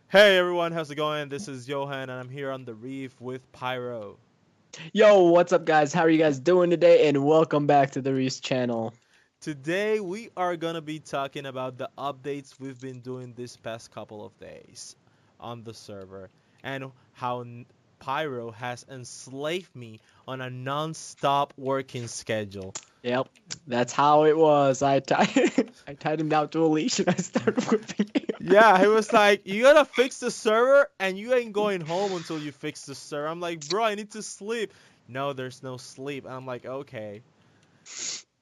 Hey everyone, how's it going? This is Johan and I'm here on the Reeve with Pyro. Yo, what's up, guys? How are you guys doing today? And welcome back to the Reese channel. Today we are gonna be talking about the updates we've been doing this past couple of days on the server and how Pyro has enslaved me on a non-stop working schedule. Yep, that's how it was. I tied I tied him down to a leash and I started whipping him. Yeah, he was like, "You gotta fix the server and you ain't going home until you fix the server." I'm like, "Bro, I need to sleep." No, there's no sleep. And I'm like, "Okay."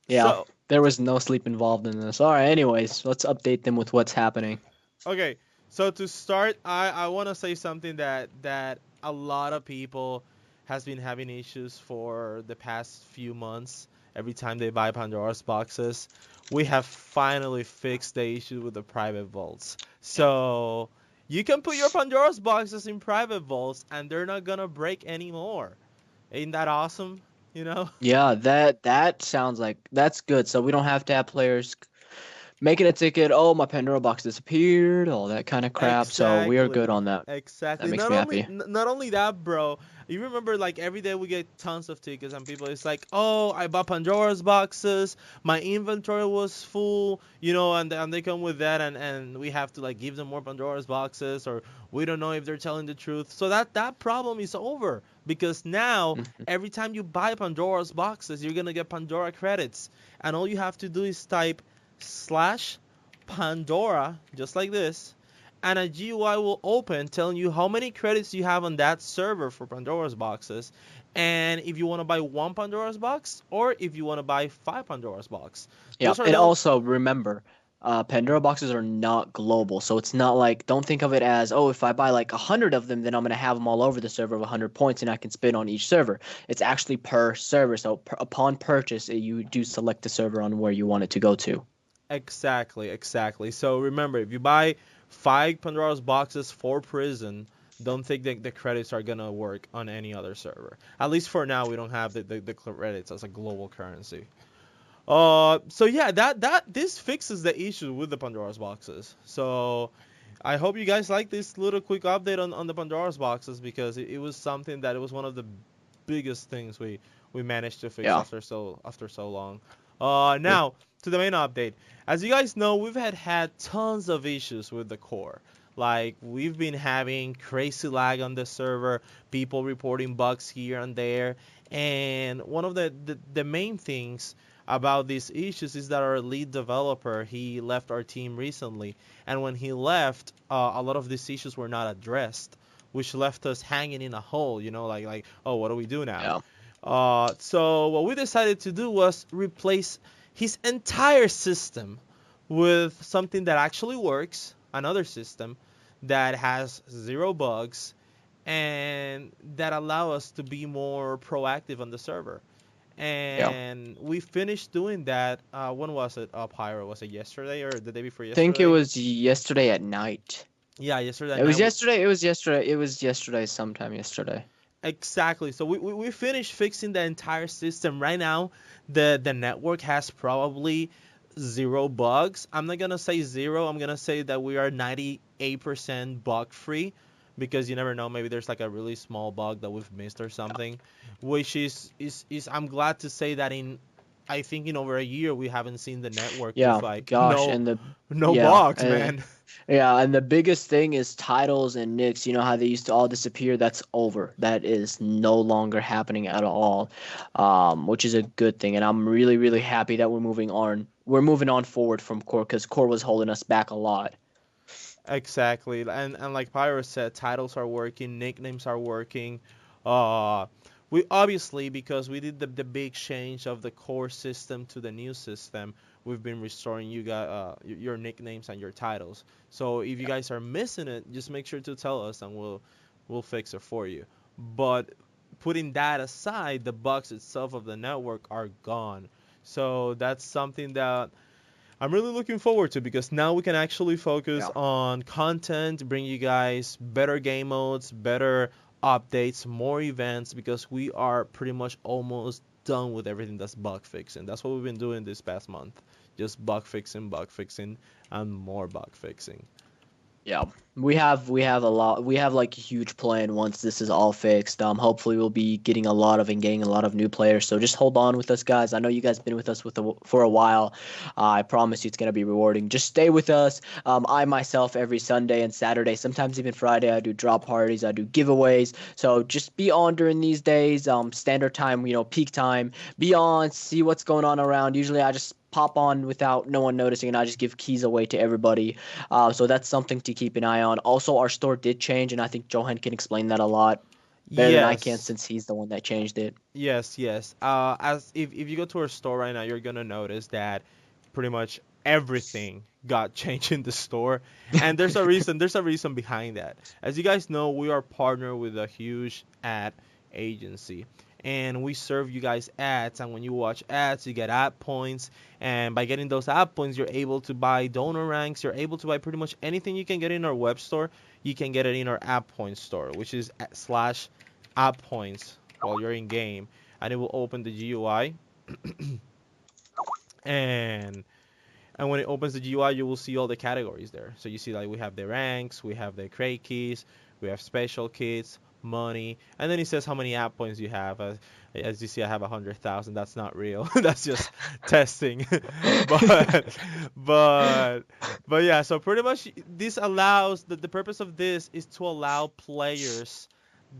Yeah, So, there was no sleep involved in this. All right, anyways, let's update them with what's happening. okay, so to start, I want to say something that a lot of people has been having issues for the past few months. Every time they buy Pandora's boxes, we have finally fixed the issue with the private vaults. Yep. So you can put your Pandora's boxes in private vaults, and they're not gonna break anymore. Ain't that awesome? You know? Yeah, that sounds like that's good. So we don't have to have players making a ticket. Oh, my Pandora box disappeared. All that kind of crap. So we are good Exactly. on that. That Exactly. makes Not me only happy. not only that, bro. You remember like every day we get tons of tickets and people it's like, "Oh, I bought Pandora's boxes. My inventory was full." And they come with that and we have to like give them more Pandora's boxes or we don't know if they're telling the truth. So that problem is over because now Mhm. every time you buy Pandora's boxes, you're going to get Pandora credits. And all you have to do is type slash Pandora just like this and a GUI will open telling you how many credits you have on that server for Pandora's boxes, and if you want to buy one Pandora's box or if you want to buy five Pandora's box. Yeah, Those are and the also remember, Pandora boxes are not global, so it's not like don't think of it as oh, if I buy like 100 of them, then I'm gonna have them all over the server of 100 points, and I can spin on each server. It's actually per server, so upon purchase, you do select the server on where you want it to go to. exactly, exactly. So remember, if you buy five Pandora's boxes for prison, don't think that the credits are gonna work on any other server. At least for now, we don't have the credits as a global currency. So yeah, that this fixes the issue with the Pandora's boxes. So I hope you guys like this little quick update on the Pandora's boxes because it was something that it was one of the biggest things we managed to fix Yeah. after so long. Now to the main update. As you guys know, we've had tons of issues with the core. Like we've been having crazy lag on the server, people reporting bugs here and there, and one of the main things about these issues is that our lead developer he left our team recently, and when he left, a lot of these issues were not addressed, which left us hanging in a hole. Like oh, what do we do now? Yeah. So what we decided to do was replace his entire system with something that actually works, another system that has zero bugs and that allow us to be more proactive on the server. Yeah. And we finished doing that. When was it? Pyro, was it yesterday or the day before Think it yesterday? was yesterday at night. Yeah, yesterday It was night. yesterday. It was yesterday. It was yesterday. Sometime yesterday. Exactly. So we finished fixing the entire system. Right now, the network has probably zero bugs. I'm not gonna say zero. I'm gonna say that we are 98% bug free because you never know. Maybe there's like a really small bug that we've missed or something. Which is I'm glad to say that I think in over a year we haven't seen the network with Yeah, like gosh, no and the no yeah, bugs, man. yeah, and the biggest thing is titles and nicks. You know how they used to all disappear? That's over. That is no longer happening at all, which is a good thing. And I'm really, really happy that we're moving on. We're moving on forward from core because core was holding us back a lot. Exactly, and like Pyro said, titles are working, nicknames are working. Uh, we obviously because we did the big change of the core system to the new system, we've been restoring you guys your nicknames and your titles. So if you guys are missing it, just make sure to tell us and we'll fix it for you. But putting that aside, the bugs itself of the network are gone. So that's something that I'm really looking forward to because now we can actually focus Yeah. on content, bring you guys better game modes, better updates, more events because we are pretty much almost done with everything that's bug fixing. That's what we've been doing this past month. Just bug fixing, and more bug fixing. Yeah, we have a lot. We have like a huge plan once this is all fixed. Hopefully we'll be getting a lot of and getting a lot of new players. So just hold on with us, guys. I know you guys been with us for a while. I promise you it's gonna be rewarding. Just stay with us. I myself every Sunday and Saturday, sometimes even Friday, I do drop parties. I do giveaways. So just be on during these days. Standard time, peak time. Be on, see what's going on around. Usually I just pop on without no one noticing and I just give keys away to everybody. So that's something to keep an eye on. Also, our store did change, and I think Johan can explain that a lot better than I can Yes. since he's the one that changed it. Yes, yes. As if you go to our store right now, you're gonna notice that pretty much everything got changed in the store, and there's a reason. There's a reason behind that. As you guys know, we are partnered with a huge ad agency, and we serve you guys ads. And when you watch ads, you get ad points, and by getting those ad points, you're able to buy donor ranks. You're able to buy pretty much anything you can get in our web store. You can get it in our ad points store, which is slash ad points while you're in game, and it will open the GUI, and when it opens the GUI, you will see all the categories there. So you see like we have the ranks, we have the crate keys, we have special kits, money, and then it says how many app points you have. As you see, I have 100,000. That's not real. That's just testing. but but but yeah. So pretty much this allows the purpose of this is to allow players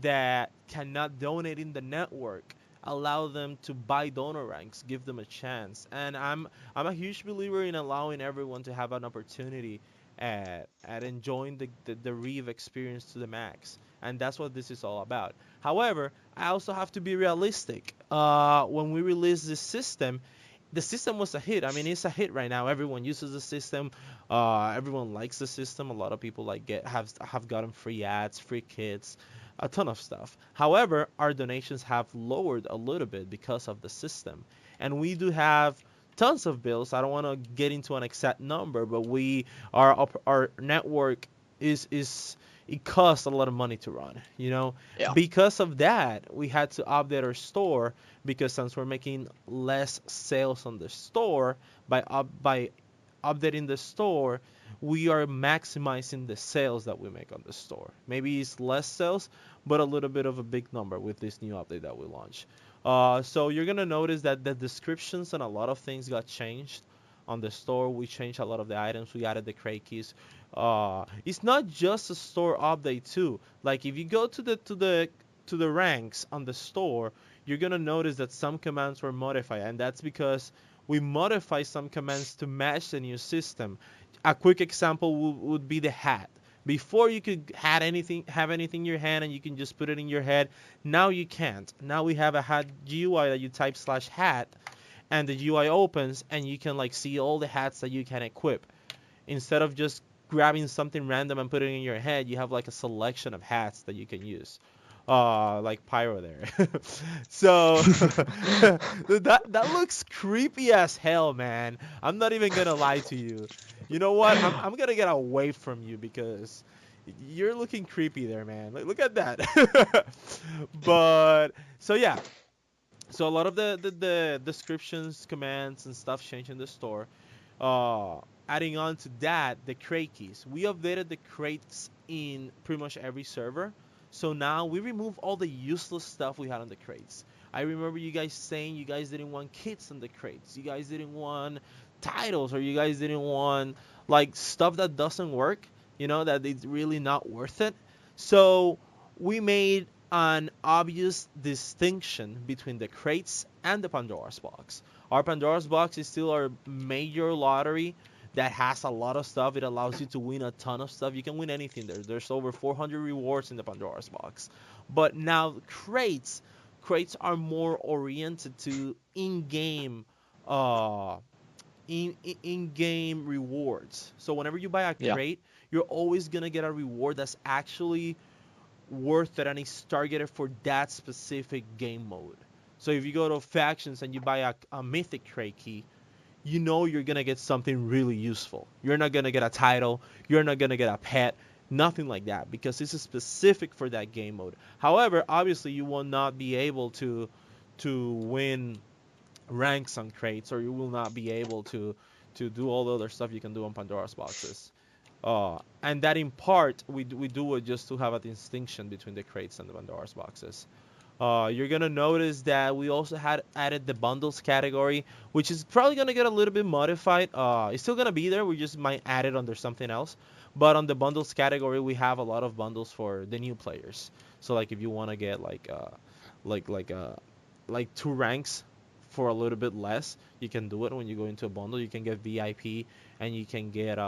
that cannot donate in the network, allow them to buy donor ranks, give them a chance. And I'm a huge believer in allowing everyone to have an opportunity at enjoying the Reeve experience to the max. And that's what this is all about. However, I also have to be realistic. When we released this system, the system was a hit. I mean, it's a hit right now. Everyone uses the system. Everyone likes the system. A lot of people like have gotten free ads, free kits, a ton of stuff. However, our donations have lowered a little bit because of the system, and we do have tons of bills. I don't want to get into an exact number, but our network is it costs a lot of money to run. Yeah. Because of that, we had to update our store because since we're making less sales on the store by updating the store, we are maximizing the sales that we make on the store. Maybe it's less sales, but a little bit of a big number with this new update that we launched. So you're gonna notice that the descriptions and a lot of things got changed on the store. We changed a lot of the items. We added the crate keys. It's not just a store update too. Like if you go to the ranks on the store, you're gonna notice that some commands were modified, and that's because we modify some commands to match the new system. A quick example would be the hat. Before you could have anything in your hand and you can just put it in your head. Now you can't. Now we have a hat GUI that you type /hat, and the GUI opens and you can like see all the hats that you can equip. Instead of just grabbing something random and putting it in your head, you have like a selection of hats that you can use. Like Pyro there. So that looks creepy as hell, man. I'm not even gonna lie to you. You know what? I'm gonna get away from you because you're looking creepy there, man. Look at that. But so yeah, so a lot of the descriptions, commands, and stuff changed in the store. Uh, Adding on to that, the crate keys. We updated the crates in pretty much every server. So now we remove all the useless stuff we had on the crates. I remember you guys saying you guys didn't want kits on the crates. You guys didn't want titles, or you guys didn't want like stuff that doesn't work. That it's really not worth it. So we made an obvious distinction between the crates and the Pandora's box. Our Pandora's box is still our major lottery that has a lot of stuff. It allows you to win a ton of stuff. You can win anything there. There's over 400 rewards in the Pandora's box. But now crates are more oriented to in-game uh in-game rewards. So whenever you buy a Yeah. crate, you're always going to get a reward that's actually worth it and it's targeted for that specific game mode. So if you go to factions and you buy a mythic crate key, you're gonna get something really useful. You're not gonna get a title, you're not gonna get a pet, nothing like that, because this is specific for that game mode. However, obviously you will not be able to win ranks on crates, or you will not be able to do all the other stuff you can do on Pandora's boxes. And that in part we do it just to have a distinction between the crates and the Pandora's boxes. You're gonna notice that we also had added the bundles category, which is probably gonna get a little bit modified. It's still gonna be there. We just might add it under something else. But on the bundles category, we have a lot of bundles for the new players. So like if you wanna get like like uh like 2 ranks for a little bit less, you can do it when you go into a bundle. You can get VIP and you can get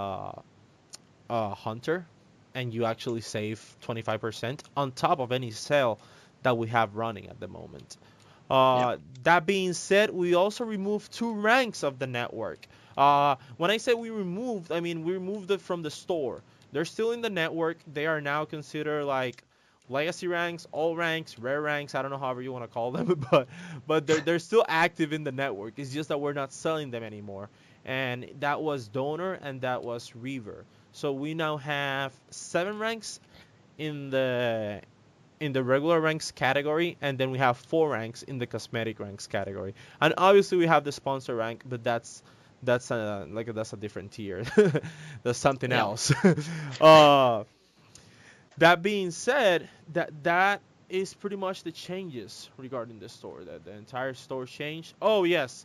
hunter, and you actually save 25% on top of any sale that we have running at the moment. Yep. That being said, we also removed 2 ranks of the network. When I say we removed, I mean we removed it from the store. They're still in the network. They are now considered like legacy ranks, all ranks, rare ranks. I don't know however you want to call them, but they're still active in the network. It's just that we're not selling them anymore. And that was donor and that was Reaver. So we now have 7 ranks in the regular ranks category, and then we have 4 ranks in the cosmetic ranks category. And obviously we have the sponsor rank, but that's a different tier. That's something Yeah. else. uh, that being said, that is pretty much the changes regarding the store. That the entire store changed. Oh yes,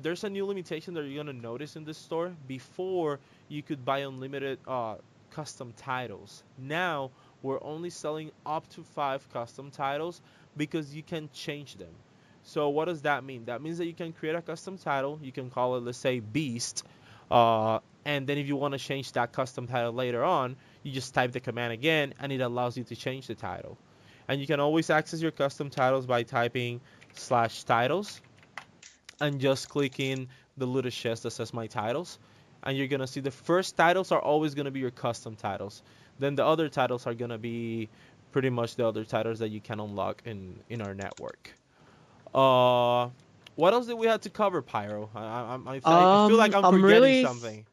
there's a new limitation that you're gonna notice in this store. Before you could buy unlimited custom titles. Now we're only selling up to 5 custom titles because you can change them. So what does that mean? That means that you can create a custom title. You can call it, let's say, Beast. And then if you want to change that custom title later on, you just type the command again, and it allows you to change the title. And you can always access your custom titles by typing /titles and just clicking the little chest that says my titles. And you're going to see the first titles are always going to be your custom titles. Then the other titles are going to be pretty much the other titles that you can unlock in our network. Uh, what else did we have to cover, Pyro? I feel like I'm I'm forgetting really something.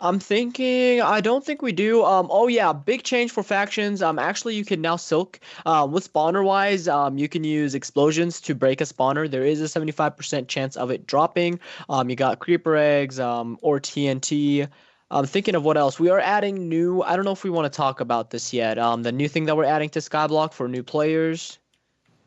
I'm thinking, I don't think we do. Oh yeah, big change for factions. Actually, you can now silk. With spawner wise, you can use explosions to break a spawner. There is a 75% chance of it dropping. You got creeper eggs, or TNT. I'm thinking of what else. We are adding new. I don't know if we want to talk about this yet. The new thing that we're adding to Skyblock for new players.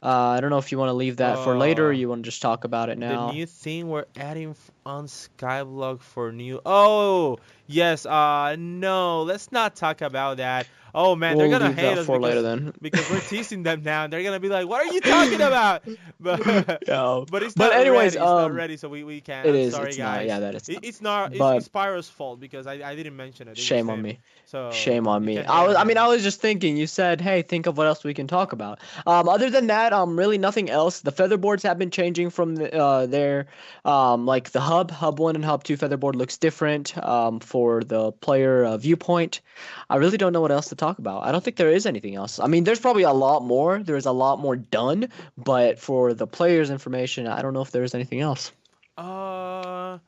I don't know if you want to leave that for later, or Uh, you want to just talk about it The now. new thing we're adding on Skyblock for new. Oh, yes. No, let's not talk about that. Oh man, they're We'll gonna leave hate that us for later because then. we're teasing them now, and they're gonna be like, "What are you talking about?" But Yeah. but it's But not anyways, ready. It's not ready, so we can't. it I'm is. sorry, It's not. Yeah, guys. that is not. It's not. But It's Pyro's fault because I didn't mention it. It was shame on him. me. So Shame on you me. can hate on I mean, I him. was just thinking. You said, "Hey, think of what else we can talk about." Other than that, really nothing else. The featherboards have been changing from their like the hub 1 and hub 2 featherboard looks different for the player viewpoint. I really don't know what else to talk about. I don't think there is anything else. I mean, there's probably a lot more. There's a lot more done, but for the players' information, I don't know if there is anything else. Uh,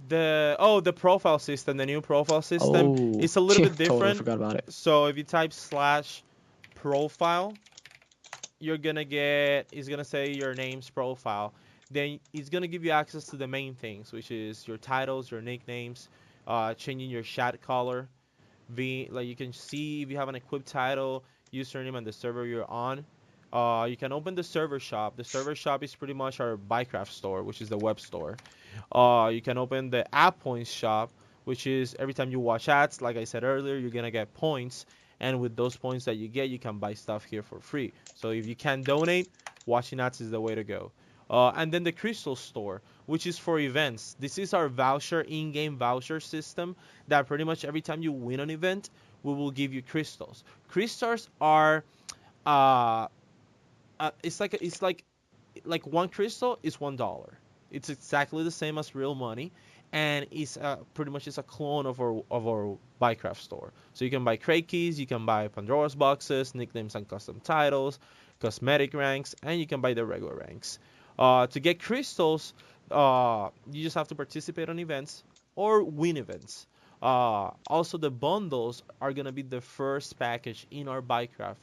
the profile system, the new profile system, Oh, it's a little bit totally different. forgot about it. So if you type /profile, you're gonna get it's gonna say your name's profile. Then it's gonna give you access to the main things, which is your titles, your nicknames, changing your chat color. Like you can see if you have an equipped title, username, and the server you're on. You can open the server shop. The server shop is pretty much our Bycraft store, which is the web store. You can open the app points shop, which is every time you watch ads, like I said earlier, you're gonna get points, and with those points that you get, you can buy stuff here for free. So if you can donate, watching ads is the way to go. And then the crystal store, which is for events. This is our voucher, in-game voucher system that pretty much every time you win an event, we will give you crystals. Crystals are, uh, it's like one crystal is $1. It's exactly the same as real money, and it's pretty much it's a clone of our Bycraft store. So you can buy crate keys, you can buy Pandora's boxes, nicknames and custom titles, cosmetic ranks, and you can buy the regular ranks. To get crystals, you just have to participate on events or win events. Also, the bundles are gonna be the first package in our Bycraft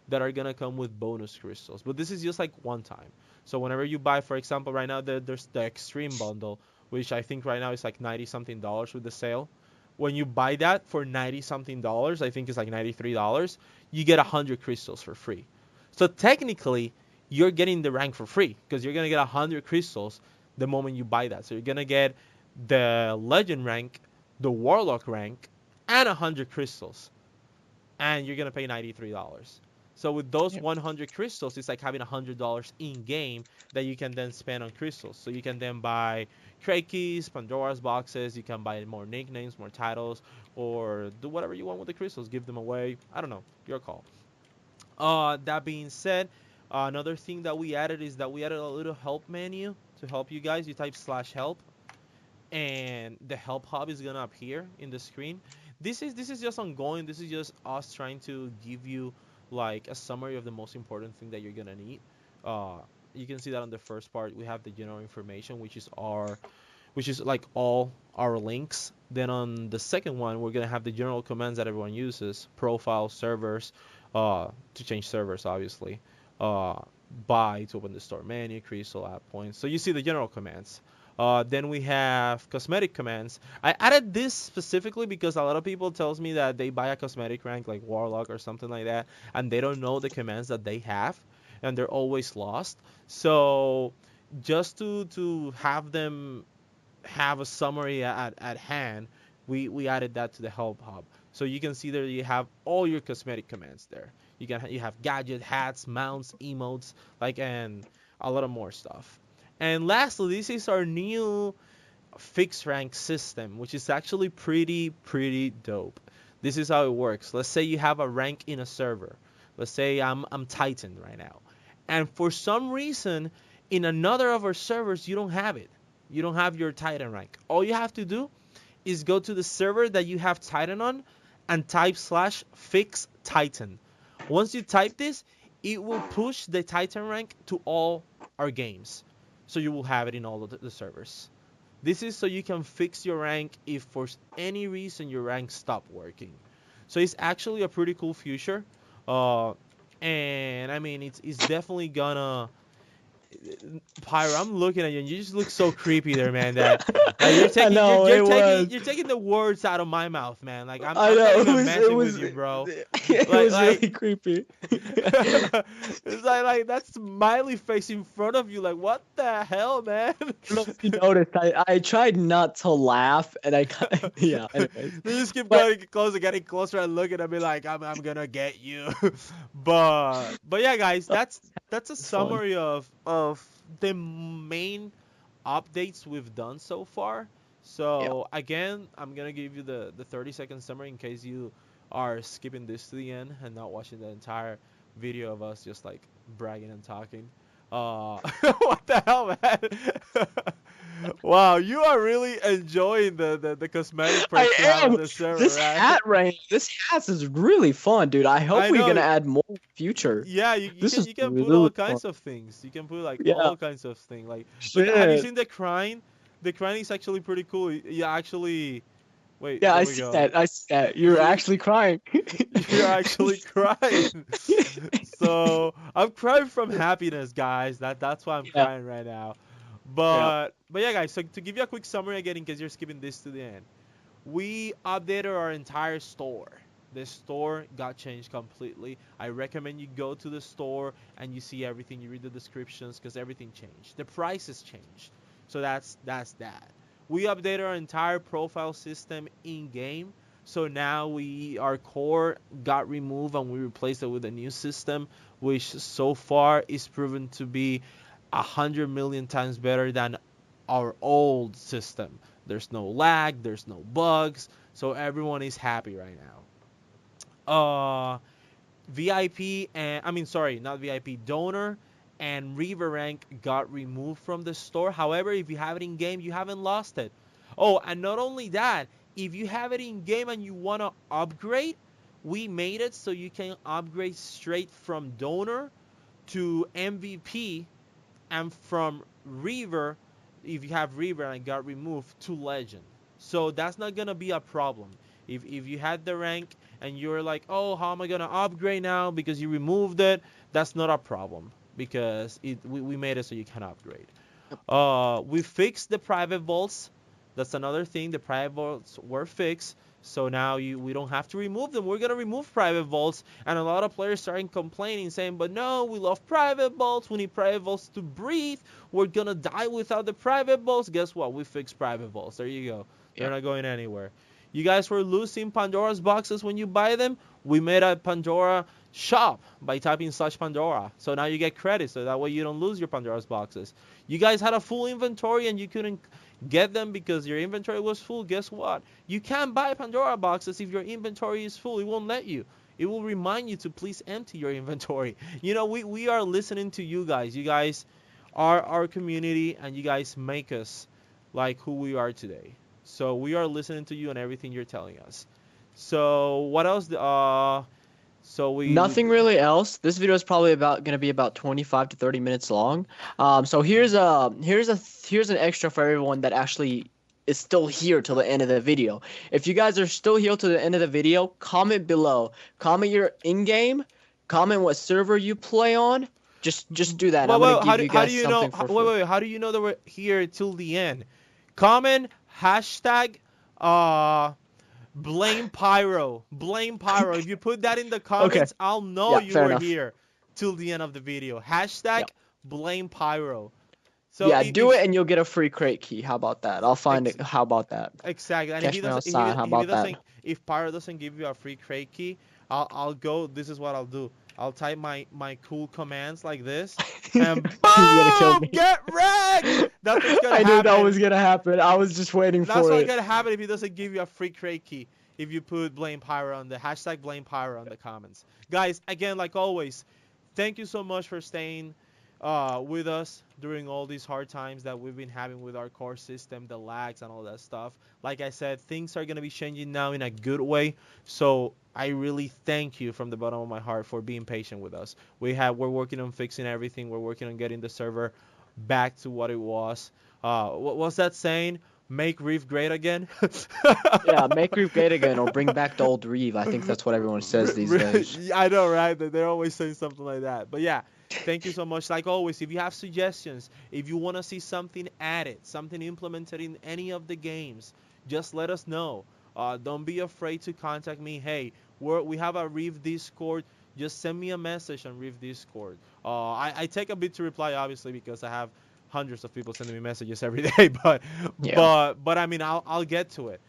that are gonna come with bonus crystals. But this is just like one time. So whenever you buy, for example, right now there's the extreme bundle, which I think right now is like 90 something dollars with the sale. when you buy that for 90 something dollars, I think it's like $93, you get 100 crystals for free. So technically, you're getting the rank for free because you're going to get 100 crystals the moment you buy that. So you're going to get the legend rank, the warlock rank, and 100 crystals. And you're going to pay $93. So with those Yep. 100 crystals, it's like having $100 in game that you can then spend on crystals. So you can then buy crate keys, Pandora's boxes. You can buy more nicknames, more titles, or do whatever you want with the crystals. Give them away. I don't know. Your call. That being said, another thing that we added is that we added a little help menu to help you guys. You type /help, and the help hub is gonna appear in the screen. This is just ongoing. This is just us trying to give you like a summary of the most important thing that you're gonna need. Uh, you can see that on the first part we have the general information, which is like all our links. Then on the second one we're gonna have the general commands that everyone uses: profile, servers, to change servers, obviously, uh, buy to open the store menu, crystal, add points. So you see the general commands. Then we have cosmetic commands. I added this specifically because a lot of people tells me that they buy a cosmetic rank like Warlock or something like that, and they don't know the commands that they have, and they're always lost. So just to have them have a summary at hand, we added that to the help hub. So you can see there you have all your cosmetic commands there. You have gadget, hats, mounts, emotes, like, and a lot of more stuff. And lastly, this is our new fixed rank system, which is actually pretty dope. This is how it works. Let's say you have a rank in a server. Let's say I'm Titan right now, and for some reason in another of our servers you don't have it. You don't have your Titan rank. All you have to do is go to the server that you have Titan on and type /fix Titan. Once you type this, it will push the Titan rank to all our games. So you will have it in all of the servers. This is so you can fix your rank if for any reason your rank stopped working. So it's actually a pretty cool feature. Uh, and I mean, it's definitely gonna Pyro, I'm looking at you, and you just look so creepy there, man. That you're I taking know it was. you're taking the words out of my mouth, man. Like I I'm not know even it messing with was you, bro. it Like was like really creepy. it's like that smiley face in front of you. Like what the hell, man? I don't know if you noticed. I tried not to laugh, and yeah. Anyways, They just keep but going closer, getting closer, and looking at me like I'm gonna get you. But yeah, guys, that's a it's fun. summary of the main updates we've done so far. Yeah. So again, I'm gonna give you the 30-second summary in case you are skipping this to the end and not watching the entire video of us just like bragging and talking. What the hell, man? Wow, you are really enjoying the cosmetic perks we I have on am. the server, This right? hat rank, this hat is really fun, dude. I hope I we're know. gonna add more in the future. Yeah, you This can is you can put all really fun. kinds of things. You can put like Yeah. all kinds of things. Like, look, have you Shit. seen the crane? The crane is actually pretty cool. Yeah, actually, wait, Yeah, there I we see go. that. I see that. You're You actually crying. you're actually crying. So I'm crying from happiness, guys. That's why I'm Yeah. crying right now. Yeah. But yeah, guys. So to give you a quick summary again, in case you're skipping this to the end, we updated our entire store. The store got changed completely. I recommend you go to the store and you see everything. You read the descriptions because everything changed. The prices changed. So that's that. We updated our entire profile system in game. So now our core got removed and we replaced it with a new system, which so far is proven to be 100 million times better than our old system. There's no lag, there's no bugs, so everyone is happy right now. VIP and I mean sorry, not VIP, donor and Reeve rank got removed from the store. However, if you have it in game, you haven't lost it. Oh, and not only that, if you have it in game and you want to upgrade, we made it so you can upgrade straight from donor to MVP and from Reaver, if you have Reaver and it got removed, to Legend. So that's not gonna be a problem. If you had the rank and you're like, oh, how am I gonna upgrade now because you removed it? That's not a problem because we made it so you can upgrade. We fixed the private vaults. That's another thing. The private vaults were fixed. So now we don't have to remove them. We're gonna remove private vaults, and a lot of players starting complaining, saying, "But no, we love private vaults. We need private vaults to breathe. We're gonna die without the private vaults." Guess what? We fixed private vaults. There you go. They're Yep. not going anywhere. You guys were losing Pandora's boxes when you buy them. We made a Pandora shop by typing /Pandora. So now you get credit, so that way you don't lose your Pandora's boxes. You guys had a full inventory and you couldn't get them because your inventory was full. Guess what? You can't buy Pandora boxes if your inventory is full. It won't let you. It will remind you to please empty your inventory. You know, we are listening to you guys. You guys are our community, and you guys make us like who we are today. So we are listening to you and everything you're telling us. So what else? So we Nothing really else. This video is probably gonna be about 25 to 30 minutes long. So here's an extra for everyone that actually is still here till the end of the video. If you guys are still here till the end of the video, comment below. Comment your in-game. Comment what server you play on. Just do that. I'm gonna give you how do guys you know? something for free. How do you know that we're here till the end? Comment hashtag blame Pyro. Blame Pyro. If you put that in the Okay. comments, I'll know Yeah, you fair were enough. here till the end of the video. Hashtag Yep. blame Pyro. So Yeah, do if it and you'll get a free crate key. How about that? I'll find ex- it. How about that? exactly, and Catch me outside. How if he about that? doesn't, if Pyro doesn't give you a free crate key, I'll go. This is what I'll do. I'll type my cool commands like this, and He's gonna kill boom, me. get wrecked. That's what's gonna I knew that happen. was gonna happen. I was just waiting That's for what's it. gonna happen if he doesn't give you a free crate key. If you put blame Pyro on the hashtag blame Pyro on the comments, guys. Again, like always, thank you so much for staying with us during all these hard times that we've been having with our core system, the lags and all that stuff. Like I said, things are gonna be changing now in a good way. So I really thank you from the bottom of my heart for being patient with us. We're working on fixing everything. We're working on getting the server back to what it was. What was that saying? Make Reeve great again. Yeah, make Reeve great again or bring back the old Reeve. I think that's what everyone says these days. I know, right? They're always saying something like that. But yeah, thank you so much. Like always, if you have suggestions, if you want to see something added, something implemented in any of the games, just let us know. Don't be afraid to contact me. Hey, we have a Reeve Discord. Just send me a message on Reeve Discord. I take a bit to reply, obviously, because I have hundreds of people sending me messages every day. But Yeah. I mean, I'll get to it.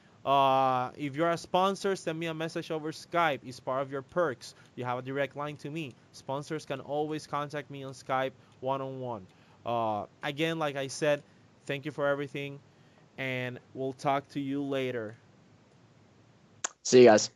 If you're a sponsor, send me a message over Skype. It's part of your perks. You have a direct line to me. Sponsors can always contact me on Skype one-on-one. Again, like I said, thank you for everything, and we'll talk to you later. See you guys.